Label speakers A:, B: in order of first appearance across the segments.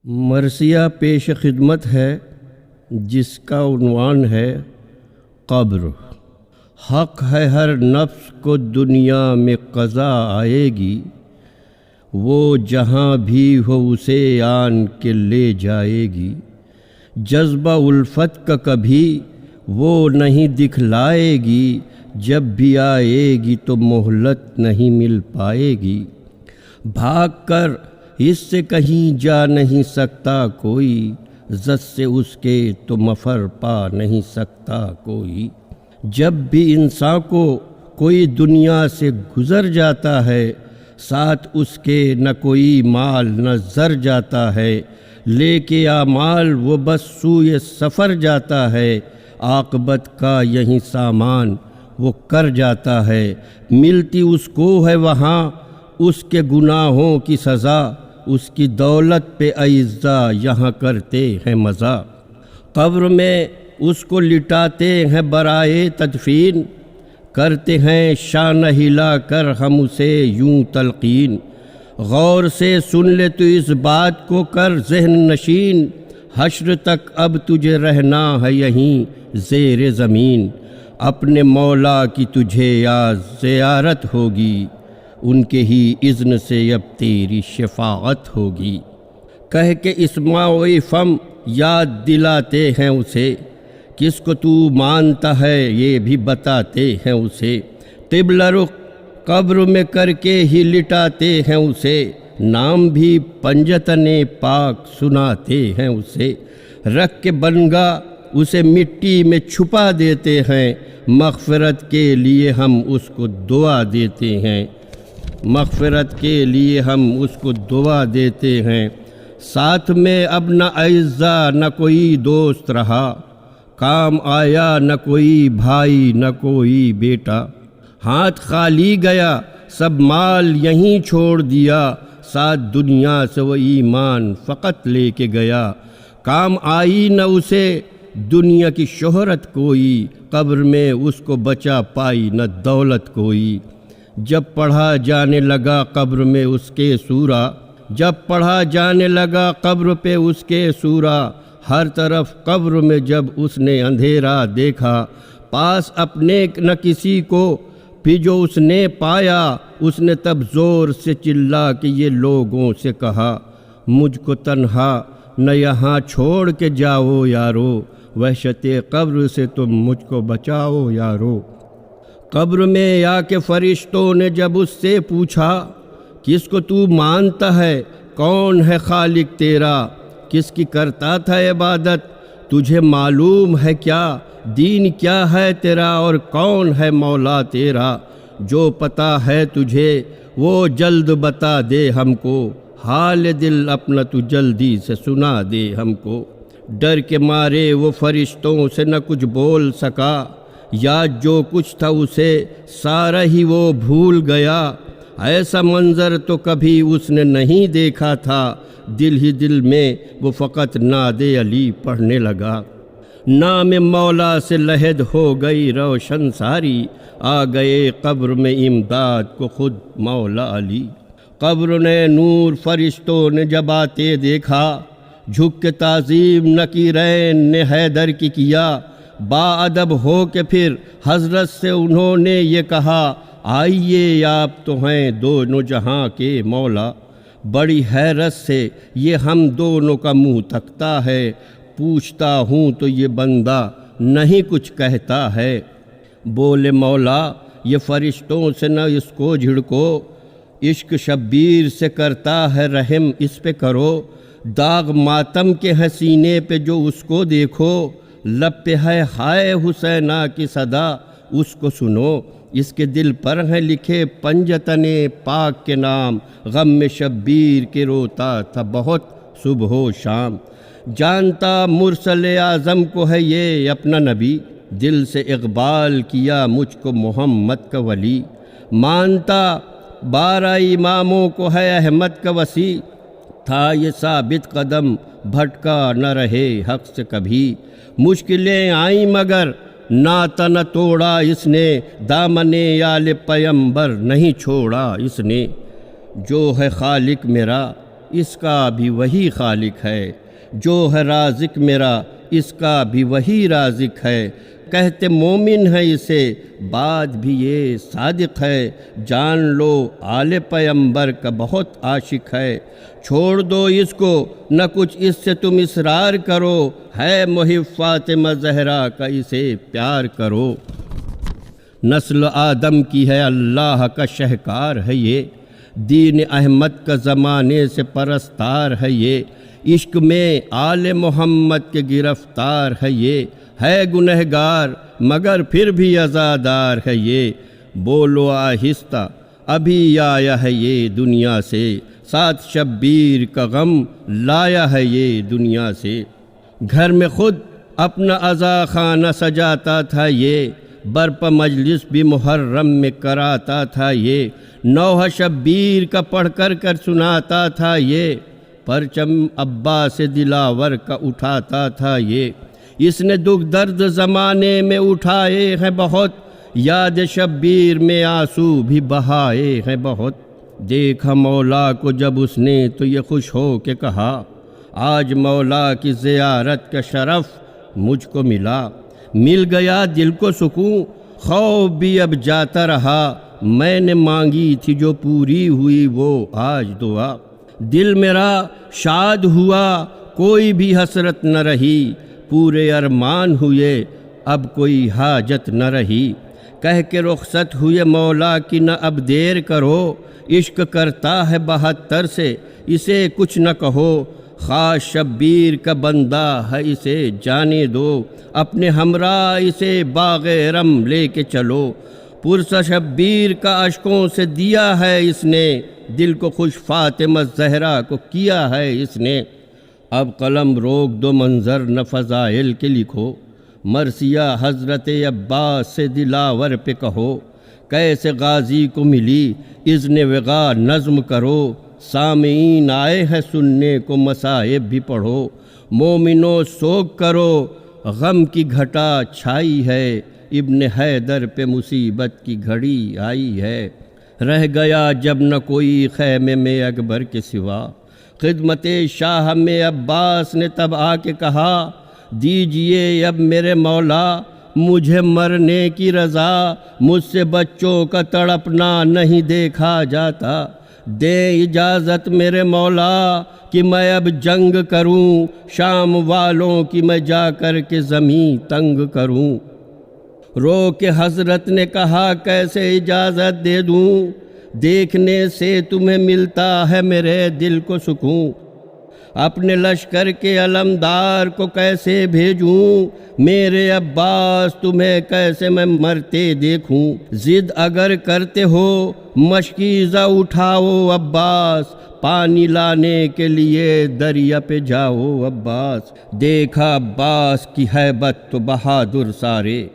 A: مرثیہ پیش خدمت ہے جس کا عنوان ہے قبر۔ حق ہے ہر نفس کو دنیا میں قضا آئے گی، وہ جہاں بھی ہو اسے آن کے لے جائے گی۔ جذبہ الفت کا کبھی وہ نہیں دکھلائے گی، جب بھی آئے گی تو مہلت نہیں مل پائے گی۔ بھاگ کر اس سے کہیں جا نہیں سکتا کوئی، زد سے اس کے تو مفر پا نہیں سکتا کوئی۔ جب بھی انسان کو کوئی دنیا سے گزر جاتا ہے، ساتھ اس کے نہ کوئی مال نہ زر جاتا ہے، لے کے اعمال وہ بس سوئے سفر جاتا ہے۔ عاقبت کا یہی سامان وہ کر جاتا ہے، ملتی اس کو ہے وہاں اس کے گناہوں کی سزا۔ اس کی دولت پہ اعزا یہاں کرتے ہیں مزہ۔ قبر میں اس کو لٹاتے ہیں برائے تدفین، کرتے ہیں شانہ ہلا کر ہم اسے یوں تلقین۔ غور سے سن لے تو اس بات کو کر ذہن نشین، حشر تک اب تجھے رہنا ہے یہیں زیر زمین۔ اپنے مولا کی تجھے یاد زیارت ہوگی، ان کے ہی اذن سے اب تیری شفاعت ہوگی۔ کہہ کے اسماء و فم یاد دلاتے ہیں اسے، کس کو تو مانتا ہے یہ بھی بتاتے ہیں اسے۔ قبلہ رخ قبر میں کر کے ہی لٹاتے ہیں اسے، نام بھی پنجتن پاک سناتے ہیں اسے۔ رکھ کے بنگا اسے مٹی میں چھپا دیتے ہیں، مغفرت کے لیے ہم اس کو دعا دیتے ہیں، مغفرت کے لیے ہم اس کو دعا دیتے ہیں۔ ساتھ میں اب نہ اعزا نہ کوئی دوست رہا، کام آیا نہ کوئی بھائی نہ کوئی بیٹا۔ ہاتھ خالی گیا سب مال یہیں چھوڑ دیا، ساتھ دنیا سے وہ ایمان فقط لے کے گیا۔ کام آئی نہ اسے دنیا کی شہرت کوئی، قبر میں اس کو بچا پائی نہ دولت کوئی۔ جب پڑھا جانے لگا قبر میں اس کے سورہ، جب پڑھا جانے لگا قبر پہ اس کے سورہ، ہر طرف قبر میں جب اس نے اندھیرا دیکھا، پاس اپنے نہ کسی کو بھی جو اس نے پایا، اس نے تب زور سے چلا کہ یہ لوگوں سے کہا، مجھ کو تنہا نہ یہاں چھوڑ کے جاؤ یارو، وحشت قبر سے تم مجھ کو بچاؤ یارو۔ قبر میں آ کے فرشتوں نے جب اس سے پوچھا، کس کو تو مانتا ہے، کون ہے خالق تیرا، کس کی کرتا تھا عبادت، تجھے معلوم ہے کیا، دین کیا ہے تیرا اور کون ہے مولا تیرا۔ جو پتہ ہے تجھے وہ جلد بتا دے ہم کو، حال دل اپنا تو جلدی سے سنا دے ہم کو۔ ڈر کے مارے وہ فرشتوں سے نہ کچھ بول سکا، یاد جو کچھ تھا اسے سارا ہی وہ بھول گیا۔ ایسا منظر تو کبھی اس نے نہیں دیکھا تھا، دل ہی دل میں وہ فقط ناد علی پڑھنے لگا۔ نام مولا سے لحد ہو گئی روشن ساری، آ گئے قبر میں امداد کو خود مولا علی۔ قبر نے نور فرشتوں نے جب آتے دیکھا، جھک کے تعظیم نکیرین نے حیدر کی کیا۔ با ادب ہو کے پھر حضرت سے انہوں نے یہ کہا، آئیے آپ تو ہیں دونوں جہاں کے مولا۔ بڑی حیرت سے یہ ہم دونوں کا منہ تکتا ہے، پوچھتا ہوں تو یہ بندہ نہیں کچھ کہتا ہے۔ بولے مولا یہ فرشتوں سے نہ اس کو جھڑکو، عشق شبیر سے کرتا ہے رحم اس پہ کرو۔ داغ ماتم کے حسینے پہ جو اس کو دیکھو، لب پہ ہے ہائے حسینہ کی صدا اس کو سنو۔ اس کے دل پر ہیں لکھے پنجتن پاک کے نام، غم میں شبیر کے روتا تھا بہت صبح و شام۔ جانتا مرسل اعظم کو ہے یہ اپنا نبی، دل سے اقبال کیا مجھ کو محمد کا ولی۔ مانتا 12 اماموں کو ہے احمد کا وصی، تھا یہ ثابت قدم بھٹکا نہ رہے حق سے کبھی۔ مشکلیں آئیں مگر ناتا نہ توڑا اس نے، دامن آل پیمبر نہیں چھوڑا اس نے۔ جو ہے خالق میرا اس کا بھی وہی خالق ہے، جو ہے رازق میرا اس کا بھی وہی رازق ہے۔ کہتے مومن ہے اسے، بات بھی یہ صادق ہے، جان لو آل پیمبر کا بہت عاشق ہے۔ چھوڑ دو اس کو نہ کچھ اس سے تم اصرار کرو، ہے محب فاطمہ زہرا کا اسے پیار کرو۔ نسل آدم کی ہے اللہ کا شہکار ہے یہ، دین احمد کا زمانے سے پرستار ہے یہ، عشق میں آل محمد کے گرفتار ہے یہ، ہے گنہگار مگر پھر بھی عزادار ہے یہ۔ بولو آہستہ ابھی آیا ہے یہ دنیا سے، ساتھ شبیر کا غم لایا ہے یہ دنیا سے۔ گھر میں خود اپنا عزا خانہ سجاتا تھا یہ، برپا مجلس بھی محرم میں کراتا تھا یہ، نوحہ شبیر کا پڑھ کر سناتا تھا یہ، پرچم عباس دلاور کا اٹھاتا تھا یہ۔ اس نے دکھ درد زمانے میں اٹھائے ہیں بہت، یاد شبیر میں آنسو بھی بہائے ہیں بہت۔ دیکھا مولا کو جب اس نے تو یہ خوش ہو کے کہا، آج مولا کی زیارت کا شرف مجھ کو ملا، مل گیا دل کو سکون، خوف بھی اب جاتا رہا، میں نے مانگی تھی جو پوری ہوئی وہ آج دعا۔ دل میرا شاد ہوا کوئی بھی حسرت نہ رہی، پورے ارمان ہوئے اب کوئی حاجت نہ رہی۔ کہہ کے رخصت ہوئے مولا کی نہ اب دیر کرو، عشق کرتا ہے 72 سے اسے کچھ نہ کہو، خواہ شبیر کا بندہ ہے اسے جانے دو، اپنے ہمراہ اسے باغ رم لے کے چلو۔ پرسہ شبیر کا اشکوں سے دیا ہے اس نے، دل کو خوش فاطمہ زہرا کو کیا ہے اس نے۔ اب قلم روک دو منظر نہ فضائل کے لکھو، مرثیہ حضرت عباس سے دلاور پہ کہو، کیسے غازی کو ملی اذن وغا نظم کرو، سامعین آئے ہیں سننے کو مصائب بھی پڑھو، مومنو سوگ کرو غم کی گھٹا چھائی ہے، ابن حیدر پہ مصیبت کی گھڑی آئی ہے۔ رہ گیا جب نہ کوئی خیمے میں اکبر کے سوا، خدمت شاہ میں عباس نے تب آ کے کہا، دیجئے اب میرے مولا مجھے مرنے کی رضا، مجھ سے بچوں کا تڑپنا نہیں دیکھا جاتا، دے اجازت میرے مولا کہ میں اب جنگ کروں، شام والوں کی میں جا کر کے زمین تنگ کروں۔ رو کے حضرت نے کہا کیسے اجازت دے دوں، دیکھنے سے تمہیں ملتا ہے میرے دل کو سکون، اپنے لشکر کے علمدار کو کیسے بھیجوں، میرے عباس تمہیں کیسے میں مرتے دیکھوں۔ ضد اگر کرتے ہو مشکیزہ اٹھاؤ عباس، پانی لانے کے لیے دریا پہ جاؤ عباس۔ دیکھا عباس کی ہیبت تو بہادر سارے،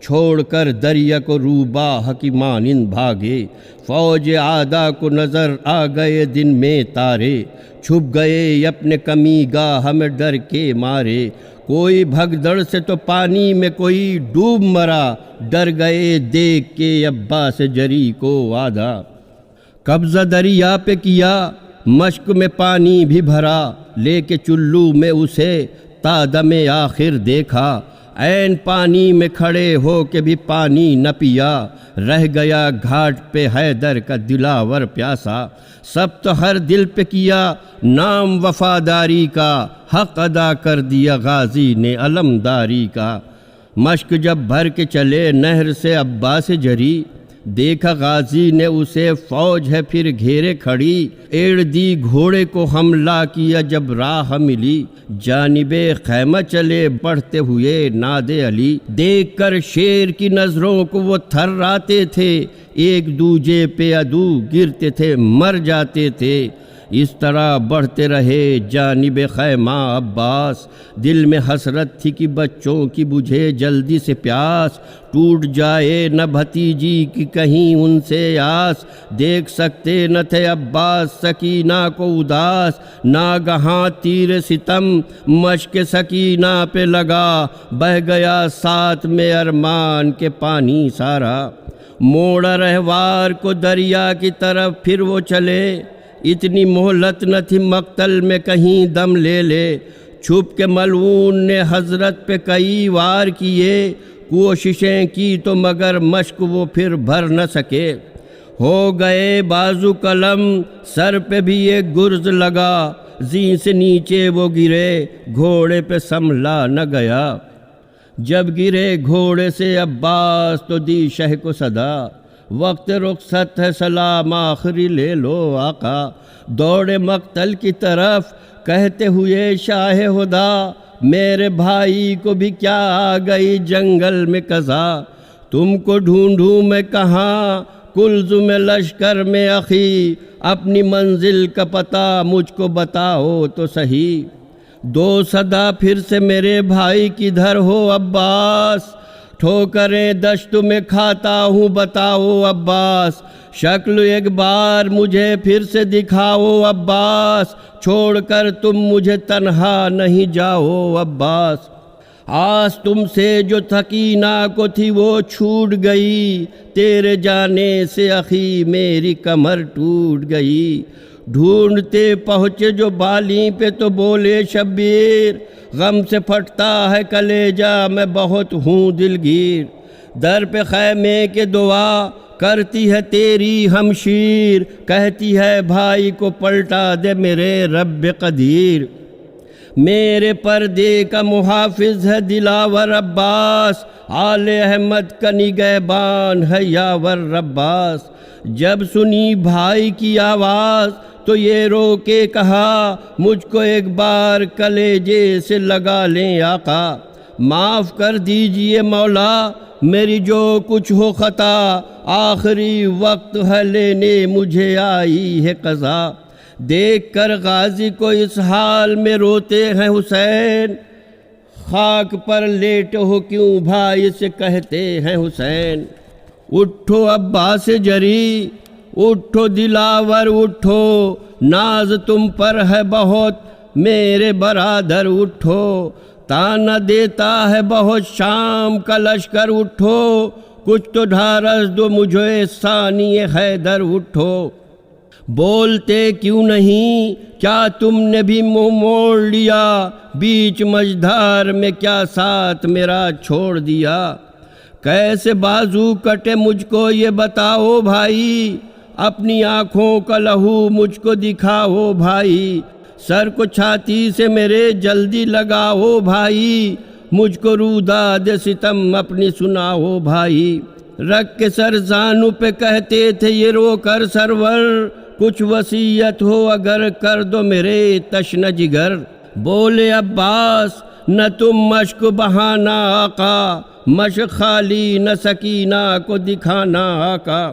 A: چھوڑ کر دریا کو روباہ کی مانند بھاگے، فوج عادہ کو نظر آ گئے دن میں تارے، چھپ گئے اپنے کمی گاہ میں ڈر کے مارے، کوئی بھگدڑ سے تو پانی میں کوئی ڈوب مرا، ڈر گئے دیکھ کے عباس جری کو آدھا۔ قبضہ دریا پہ کیا مشک میں پانی بھی بھرا، لے کے چلو میں اسے تا دم آخر دیکھا، عین پانی میں کھڑے ہو کے بھی پانی نہ پیا، رہ گیا گھاٹ پہ حیدر کا دلاور پیاسا، سب تو ہر دل پہ کیا نام وفاداری کا، حق ادا کر دیا غازی نے علمداری کا۔ مشک جب بھر کے چلے نہر سے عباس جری، دیکھا غازی نے اسے فوج ہے پھر گھیرے کھڑی، ایڑ دی گھوڑے کو حملہ کیا جب راہ ملی، جانب خیمہ چلے بڑھتے ہوئے ناد علی، دیکھ کر شیر کی نظروں کو وہ تھراتے تھے، ایک دوجے پہ عدو گرتے تھے مر جاتے تھے۔ اس طرح بڑھتے رہے جانب خیمہ عباس، دل میں حسرت تھی کہ بچوں کی بجھے جلدی سے پیاس، ٹوٹ جائے نہ بھتیجی کی کہیں ان سے آس، دیکھ سکتے نہ تھے عباس سکینہ کو اداس، ناگہاں تیر ستم مشک سکینہ پہ لگا، بہہ گیا ساتھ میں ارمان کے پانی سارا، موڑا رہوار کو دریا کی طرف پھر وہ چلے، اتنی مہلت نہ تھی مقتل میں کہیں دم لے لے، چھپ کے ملعون نے حضرت پہ کئی وار کیے، کوششیں کی تو مگر مشک وہ پھر بھر نہ سکے، ہو گئے بازو قلم سر پہ بھی ایک گرز لگا، زین سے نیچے وہ گرے گھوڑے پہ سنبھلا نہ گیا، جب گرے گھوڑے سے عباس تو دی شہ کو صدا، وقت رخصت ہے سلام آخری لے لو آقا، دوڑے مقتل کی طرف کہتے ہوئے شاہ خدا، میرے بھائی کو بھی کیا آ گئی جنگل میں قضا، تم کو ڈھونڈوں میں کہاں کلزم لشکر میں اخی، اپنی منزل کا پتہ مجھ کو بتاؤ تو صحیح، دو صدا پھر سے میرے بھائی کدھر ہو عباس، ٹھوکریں دشت میں کھاتا ہوں بتاؤ عباس، شکل ایک بار مجھے پھر سے دکھاؤ عباس، چھوڑ کر تم مجھے تنہا نہیں جاؤ عباس، آس تم سے جو تھکینا کو تھی وہ چھوٹ گئی، تیرے جانے سے اخی میری کمر ٹوٹ گئی، ڈھونڈتے پہنچے جو بالی پہ تو بولے شبیر، غم سے پھٹتا ہے کلیجہ میں بہت ہوں دلگیر، در پہ خیمے کے دعا کرتی ہے تیری ہمشیر، کہتی ہے بھائی کو پلٹا دے میرے رب قدیر، میرے پردے کا محافظ ہے دلاور عباس، آل احمد کا نگہبان ہے یاور رباس، جب سنی بھائی کی آواز تو یہ رو کے کہا، مجھ کو ایک بار کلیجے سے لگا لیں آقا، معاف کر دیجئے مولا میری جو کچھ ہو خطا، آخری وقت ہے لینے مجھے آئی ہے قضا، دیکھ کر غازی کو اس حال میں روتے ہیں حسین، خاک پر لیٹ ہو کیوں بھائی سے کہتے ہیں حسین، اٹھو عباس جری اٹھو دلاور اٹھو، ناز تم پر ہے بہت میرے برادر اٹھو، تانا دیتا ہے بہت شام کا لشکر اٹھو، کچھ تو ڈھارس دو مجھے ثانی حیدر اٹھو، بولتے کیوں نہیں کیا تم نے بھی منہ موڑ لیا، بیچ مجدھار میں کیا ساتھ میرا چھوڑ دیا، کیسے بازو کٹے مجھ کو یہ بتاؤ بھائی، اپنی آنکھوں کا لہو مجھ کو دکھاؤ بھائی، سر کو چھاتی سے میرے جلدی لگاؤ بھائی، مجھ کو روداد ستم اپنی سناؤ بھائی، رکھ کے سر زانو پہ کہتے تھے یہ رو کر سرور، کچھ وصیت ہو اگر کر دو میرے تشنہ جگر، بولے عباس نہ تم مشک بہانا آقا، مشک خالی نہ سکینہ کو دکھانا آقا،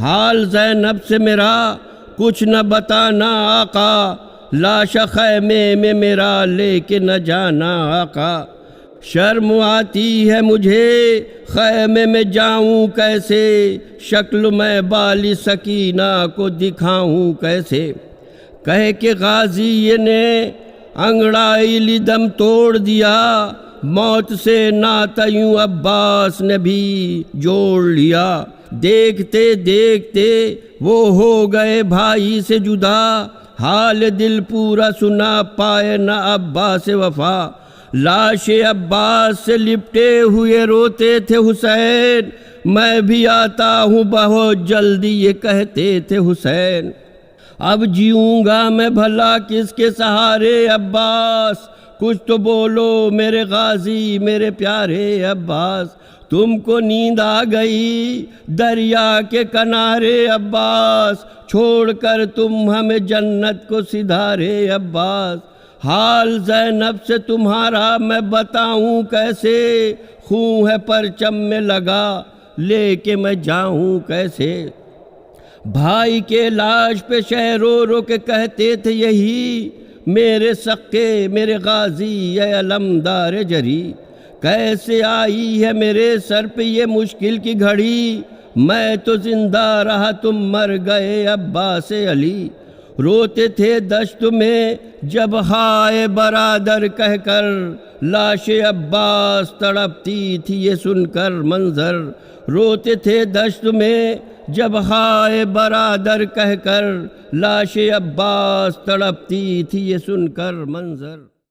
A: حال زینب سے میرا کچھ نہ بتانا آقا، لاش خیمے میں میرا لے کے نہ جانا آقا، شرم آتی ہے مجھے خیمے میں جاؤں کیسے، شکل میں بالی سکینہ کو دکھاؤں کیسے، کہہ کے غازی نے انگڑائی لی دم توڑ دیا، موت سے ناتا یوں عباس نے بھی جوڑ لیا، دیکھتے دیکھتے وہ ہو گئے بھائی سے جدا، حال دل پورا سنا پائے نہ عباس وفا، لاش عباس سے لپٹے ہوئے روتے تھے حسین، میں بھی آتا ہوں بہت جلدی یہ کہتے تھے حسین، اب جیوں گا میں بھلا کس کے سہارے عباس، کچھ تو بولو میرے غازی میرے پیارے عباس، تم کو نیند آ گئی دریا کے کنارے عباس، چھوڑ کر تم ہمیں جنت کو سدھارے عباس، حال زینب سے تمہارا میں بتاؤں کیسے، خون ہے پرچم میں لگا لے کے میں جاؤں کیسے، بھائی کے لاش پہ شہ رو رو کے کہتے تھے یہی، میرے سقے میرے غازی اے علمدار جری، کیسے آئی ہے میرے سر پہ یہ مشکل کی گھڑی، میں تو زندہ رہا تم مر گئے عباس علی، روتے تھے دشت میں جب ہائے برادر کہہ کر، لاش عباس تڑپتی تھی یہ سن کر منظر، روتے تھے دشت میں جب ہائے برادر کہہ کر، لاش عباس تڑپتی تھی یہ سن کر منظر۔